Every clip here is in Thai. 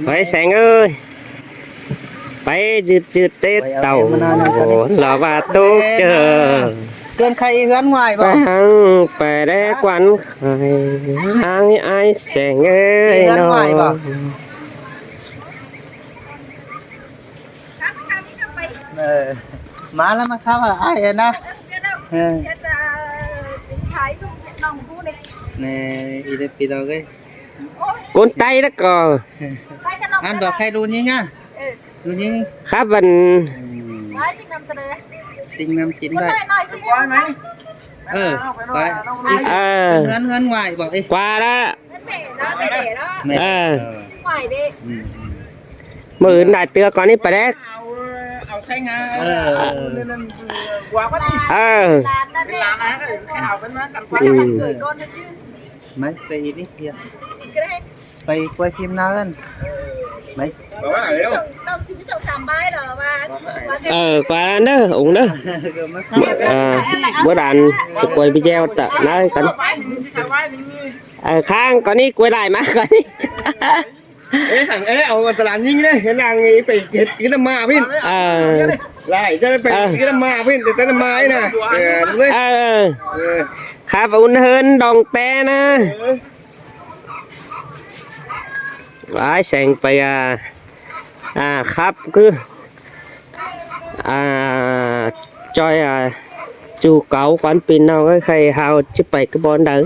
Phải sáng ơi phải dứt tết tàu lò và tốt chờ Cơn khay gắn ngoài vào hàng phải để quán khai ai sáng ơi nó má lắm mà khá là ai nè nè đi đây đi đâu cái con tay đó cò ăn vào khay luôn nhá luôn nhá khá vần sinh năm 9 vậy ngắn ngoài bảo đi qua đó mượn đại tưa con ấy phải đấy ảo xanh mấy cây đi kia cây quay phim nào lên mấy qua đó uống đó bữa đàn quay video tạ nói con khang con đi quay lại má con đi ê thằng ê ông ta làm như thế nàng ấy phải cái đâm ma pin lại cho phải cái đâm ma pin để tới đâm ma ấy nè đúng đấy khá và un hơn đòn te nè vãi sang phải khắp cứ chơi chu cậu quán pin nào cái khay hao chụp bảy cái bon đỡ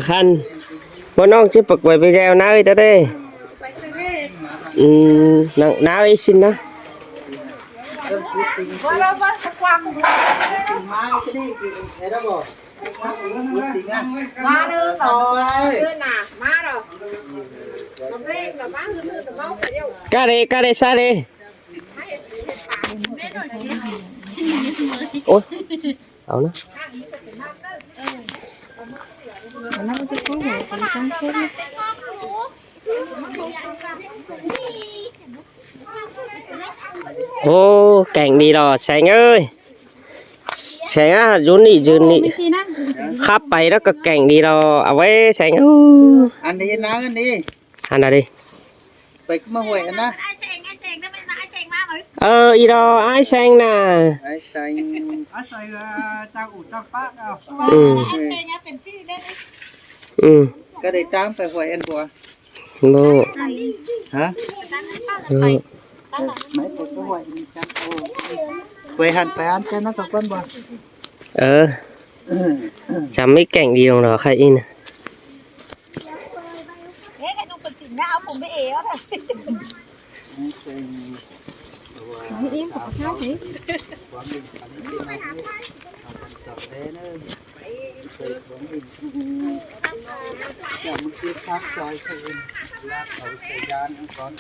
khăn bố non chứ bật về video nói đó đi nói ấy xin đó ca đi xa đi ôi đâu nó ô cảnh đi rồi sáng ơi sáng á dún nị khắp bay đó cực cảnh đi rồi à với sáng ăn đi nào ăn đi ăn nào đi vậy cứ mà huệ nó y đó ai sang nè ai sang tao ủ tao phát đâu cái này tao phải huệ ăn của lô hả mấy cái huệ huệ hẳn phải ăn cho nó còn quân bò chấm mấy cảnh đi rồi khai in em có khá thế một chiếc khác chơi thôi là ở thời gian con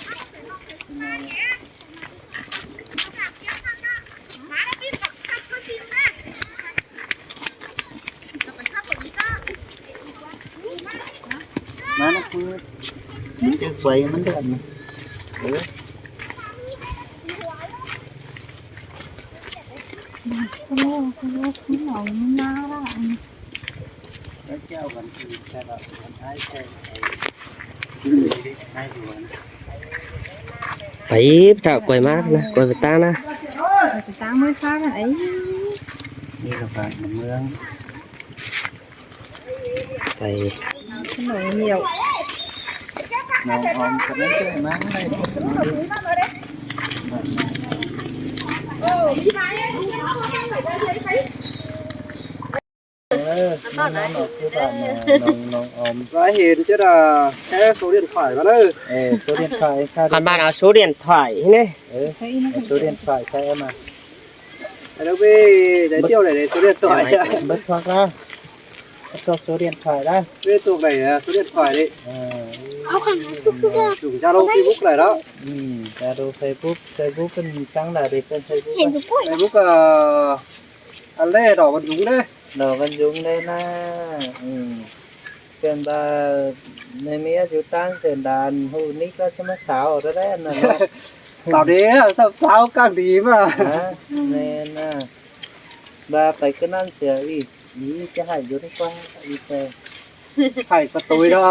nó cứ chứ quay mình được phải thợ quay mát nè quay về ta nè ta mới khác ấy đi là bạn mương phải nổi nhiều nào ôm cái nó chơi máng đây Ra hiện chứ là cái số điện thoại vào đây số điện thoại còn bạn nào số điện thoại nè số điện thoại cho em à đâu về để tiêu để số điện thoại bất thoát ra bất thoát số điện thoại đó về thuộc này số điện thoại đi dùng Zalo Facebook này đó. Zalo Facebookเป็นตั้งแต่เด็กเป็น Facebook Facebook anh Lê đỏ vẫn đúng đấy. ดอกกันยุงเลยนะเป็นบาในเมียอยู่ตั้งเส้นดานหูนี่ก็จะมาสาวจะได้น่ะเนาะ Tao đi sắp sao càng đi mà. แน่น่ะบาไปก็นั่นเสียอีกนี่จะให้อยู่ดีกว่าอีแฟ Phải có tôi đó.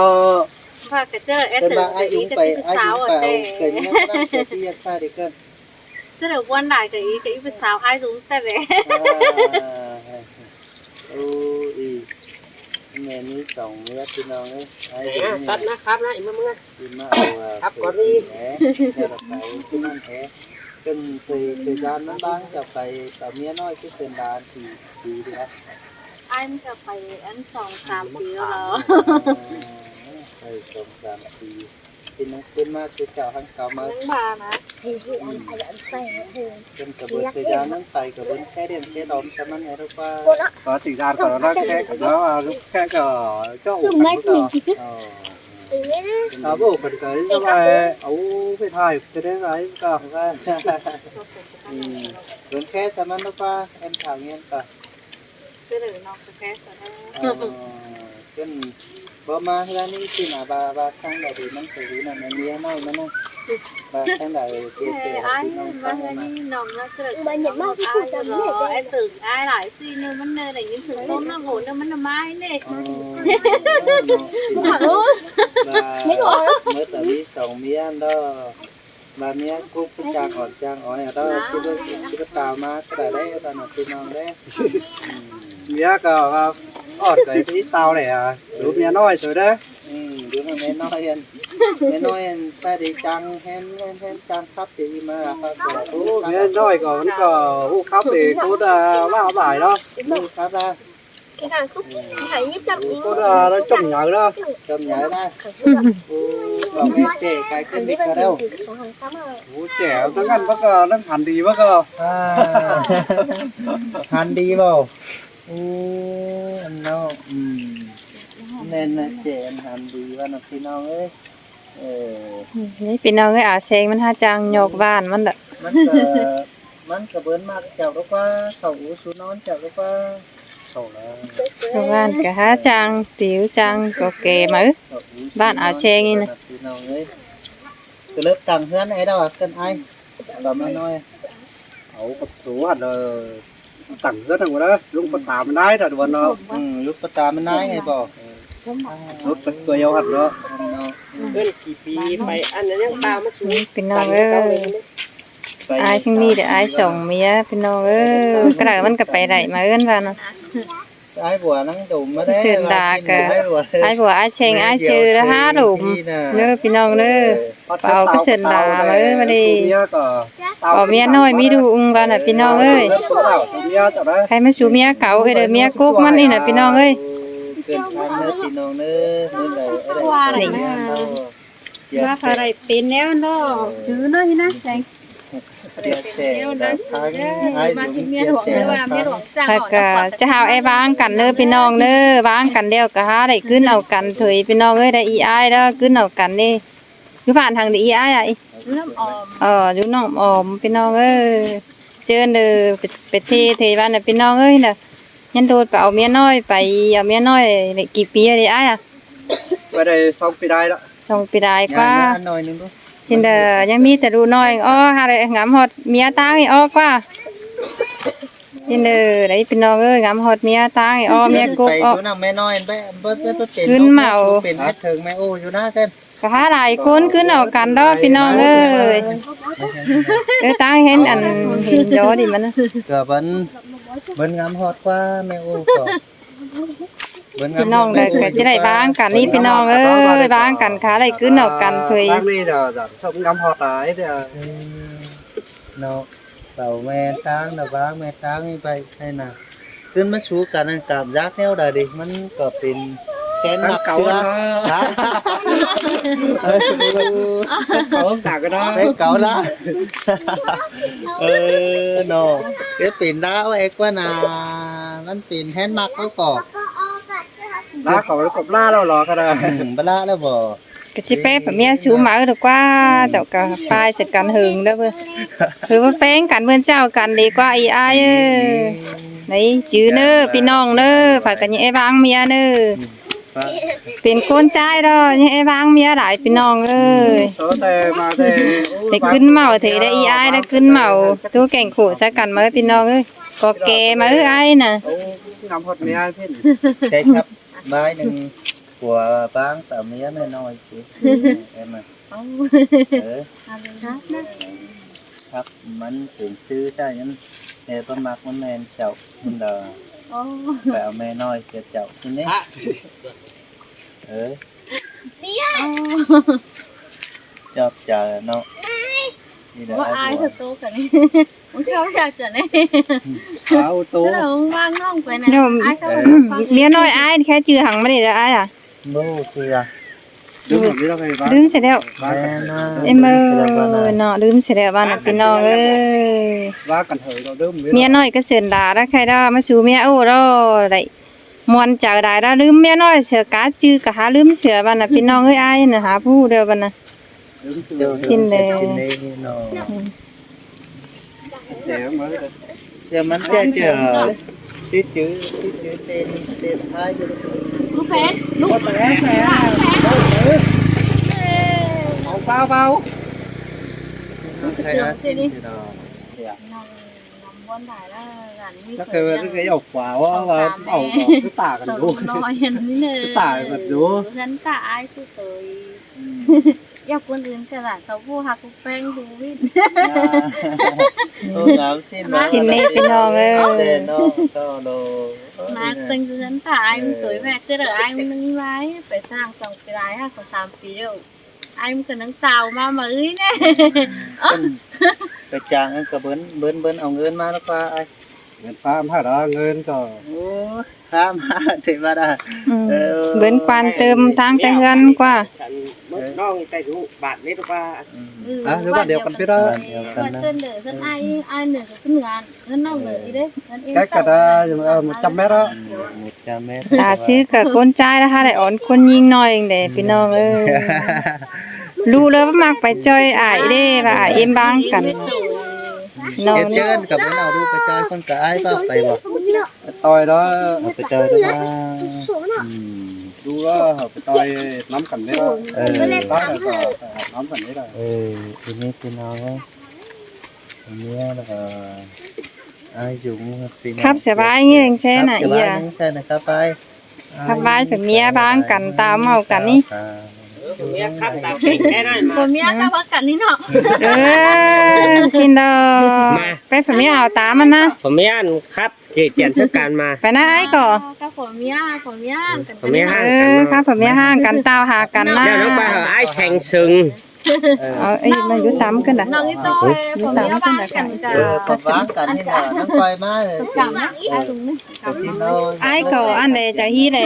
ว่าก็เจอแอด เป็น เตอ บา ร์ อายุ ก็ ไป อี อา สา ยุ ว ไป แต่ เกิดเนี่ยนั่งเสียที่ยักษ์เด็กกัน เจอวันไหนก็อีเป็นสาวไอ้รู้แต่แหละ โอ้ยแม่นี่สองเมียพี่น้องเอ้ยไอ้เด็ก Cắt nó khắp nó im mưa. ที่มาเอาเป็นแผลเนี่ยเราไปที่นั่นแผลเป็นthời gian nó bán choไปต่อเมียน้อยที่เป็นดานthìดีดีครับ ไอ้มันก็ไปอัน2-3 ปีแล้วเหรอ ไป2-3 ปีเป็นนักขึ้นมาคือเจ้าทั้งเก่ามา นึงมานะ เป็นกระบวนthời gianนั้นไปกระบวนแค่เด่นแค่ดอมสมันไงรู้ป่ะ Có thời gian của nó khác của nó lúc khác ở chỗ ủ đó bộ phần cái nó là ấu phải thay cái đấy đấy cả. กระบวนแค่สมันรู้ป่ะเอ็มถามเงี้ยป่ะ เจอน้องแค่ก็ได้ ขึ้นบ่มาเฮือนี่ที่น่ะบาทางใดดีมันคือนั่นเมียน้อยมันน่ะบาทางใดเจ๊เจ๊ ไอ้มานี่น้องnóเจอไอ้เหรอไอ้ตื่นไอ้หลายซีนึงมันเนยอะไรยิ่งถึงต้นน้ำโหนมันน้ำไม้เนี่ย ไม่ถูกเมื่อตอนนี้สองเมียđó bà mía cúc trang hỏi ở đó cái tàu mà cái đấy là nó tin non đấy Mía cả ọt cái ít tao này à lúc mía nói rồi đấy. đứa mà mẹ nói ta đi trang hen trang khắp thì mà Mía nói còn vẫn còn hút khắp thì cô đã vào bài đó. khắp ra Cô đã nó trồng nhở đó. cầm nhảy ra còn mẹ trẻ cái chân đi cả đâu Ủa, trẻ nó ngăn bác nó hẳn đi bác hành đi vào nó nên là trẻ hành đi vào nó khi nào ấy นี่พี่น้องเอ้ยอาเซงมันหาจางโยกบ้านมันเด้อ มันก็เบิ้นมากเจ้าลูกว่าเขาสูนอนเจ้าลูกว่าเขาแล้ว โยกบ้านก็หาจางติ๋วจางก็แก่มาบ้านอาเซงนี่นะ พี่น้องเอ้ยก็เลิกตังเฮือนไอ้ดอกกันไอ้บ่มาน้อย Ấu có số hẳn là tặng rất là đó lúc có tám nái là đùa nó ลูกตามันนายไงบ่ lúc bật cười nhau hẳn đó. Ơn kỳ phí phải ăn nó nhang tao mất xuống. พี่น้องเอ้ยอายทั้งนี้เด้ออายส่งเมียพี่น้องเอ้ยกระดาษมันก็ไปได้มาเอิ้นว่านะ ไอ้บัวนั่งดุมมาได้ เสือนดากะอายผัวอายเซงอายชื่อละหาดุมเด้อพี่น้องเด้อ Bảo cái sườn đà mới mà đi. Bảo mía nói mi đủ ung vào là pin non ơi. Hay mới chú mía cẩu cái đời mía cúc mắt đi là pin non ơi. Này mà phải đẩy pin néo nó chứ nó như thế này.จะหาไอ้บ้างกันเด้อพี่น้องเด้อบ้างกันเดียวก็หาได้ขึ้นเอากันเถยพี่น้องเอ้ยได้อีอ้ายเด้อขึ้นเอากันนี่อยู่ผ่านทางอีอ้ายอ่ะอยู่น้องออมพี่น้องเอ้ยเชิญเด้อไปเทบ้านน่ะพี่น้องเอ้ยน่ะยันโดดไปเอาเมียน้อยไปเอาเมียน้อยได้กี่ปีได้อ้ายอ่ะ Vậy đây xongปีได้แล้ว ส่งปีได้กว่าxin đờยังมีแต่ดูน้อยอ้อหาได้งามฮอดเมียตางอีอ้อกว่าxin đờ đấyพี่น้องเอ้ยงามฮอดเมียตางอีอ้อเมียกุ๊กอ้อขึ้นมาเอาก็หาหลายคนขึ้นเอากันดอกพี่น้องเอ้ยตางเห็นอันเห็นยอดิมัน ก็bên ngắm hot quá mẹ ô cỏ พี่น้องเลยก็จะได้บ้างกันนี่พี่น้องเอ้ยบ้างกันขาได้ขึ้นเอากันเถย Bác đi là giảm xong ngắm hot đấy thì nó tàu mẹ tang là bác mẹ tang như vậy hay nàoขึ้นมาสู้กันcảm giácแนวใดดิมันก็เป็นแสนหนักเชื้อ có cả cái đó ได้เก่าละเนาะcái tiền đá của em quá nàมันtiền hết mặt có cỏ lá còn cái cục la đâu lò cái này bala đó bò ก็สิไปแบบเมียสูมาดีกว่าเจ้าก็ปลายจัดการหึงเด้อเบิ่นคือว่าแป้งกันเบิ่นเจ้ากันดีกว่าอีอ้ายเอ้ยไหนจื้อเด้อพี่น้องเด้อฝากกันยังไอ้บางเมียเด้อเป็นคนใจดอกยังไอ้บางเมียหลายพี่น้องเอ้ย โซแต่มาแต่ ได้ขึ้นเมาเถได้อีอ้ายได้ขึ้นเมาตัวแก่งขู่ซะกันมาพี่น้องเอ้ยก็แกมาอ้ายน่ะ งามฮอดเมียพี่ ใช่ครับใบหนึ่งหัวบางแต่เมียน้อยๆสิเอ็มครับมันถึงซื้อใช่ยันเอประมักมันแมนเจ้ามันเดอแต่เอาแม่น้อยเจ้าที่นี่ชอบเจอเนาะนี่เด้อ ว่าai thật tốt cả này muốn theo ra trở này เอาตู tức là ông mang nó về này เดี๋ยว ai không เมียน้อยอ้ายแค่ชื่อหังมาได้เด้ออ้ายอ่ะ โม่คือ ดูแบบนี้เราเคยบ้าง ลืมเสร็จแล้ว แม่น้อย เอ็มเนาะลืมเสร็จแล้วบ้านน่ะพี่น้องเอ้ย ว่ากันเถอะเราเริ่ม เมียน้อยก็เสือนด่าแล้วใครได้มาสู่เมียโอ้รอได้มวนจากได้แล้วลืมเมียน้อยเสือกาจื้อก็หาลืมเสือบ้านน่ะพี่น้องเอ้ยอ้ายน่ะหาผู้เดียวบ้านน่ะ ชิ้นเลยเนาะ เสียมา เดี๋ยวมันจะเจอที่จื้อเต้นท้ายอยู่ lúc phén lúc เอาเบา ใครนะสิเนาะ nằm con đài là gắn ๆถ้าเคยcáiเอาขวาว่าเอาคือตากันดู nói tả vật đố. gắn cả ai sư tới yêu quânอื่นcả là sáu vô học quen đủ biết งามสิ้น ชิ้นนี้พี่น้องเอ้ย เต้นเนาะก็โล mà tình gắn cả ai tới mẹ chứ đợi ai nâng lái phải sang dòng cái lái ha còn 3 ปี đâu ai cần nâng tàu mà mới nè ไปจ้างก็เบิ้นเอาเงินมาแล้วก็ไอ้ เงินฟ้าถ้าเราเงินก็ โอ้ข้ามมาเทวดา เบิ่นควานเติมทางแต่เฮือนกว่า น้องแต่อยู่บาทนี้ตัว หรือว่าเดียวกันพี่เรา và tên để dân ai nửa cái nửa dân nào nửa đi đấy dân em แค่กระดา100 เมตร 100 เมตร ตาชื่อกับคนใจนะคะได้อ่อนคนยิงน้อยเองเด้พี่น้องเอ้ยรู้เลยว่ามักไปจอยอ้ายเด้ว่าอ้ายเอ็มบางกันน้อง เชิญกับมันเอาดูไปจอยคนกับไอ้ก็ไปบ่ ต่อยđó ไปจอยด้วยมา ดูว่าไปต่อยน้ำกันได้แล้วต่อยน้ำกันได้แล้ว ทีนี้พี่น้องทีนี้ai dùng ครับสบายงี้เองแซ่น่ะอีอ่ะ ใช่นะครับไป ครับบายเป็นเมียบางกันตามเมากันนี่ เมียครับตาแข็งแค่นั้น của mía tao bắt cảnh đi nọ ชินดอไปเป็นเมียเอาตามมันนะ ผมไม่อ่านครับเจียนช่วยการมา ไปนะไอ้ก่อ các của mía cảnh ผม đi ไม่ nọ ห้าง ครับเป็นเมียห้างกันเต้าหากันนะ เดี๋ยวน้องไปหาไอ้แสงซึง เอาไอ้มันอยู่ตามกันน่ะ nọ đi to của mía ba cảnh cả ก็ว้างกันนี่นะน้ำไฟมาเลย cảm á ai dùng đi ที่เรา ไอ้ก่ออันใดจะฮี้เลย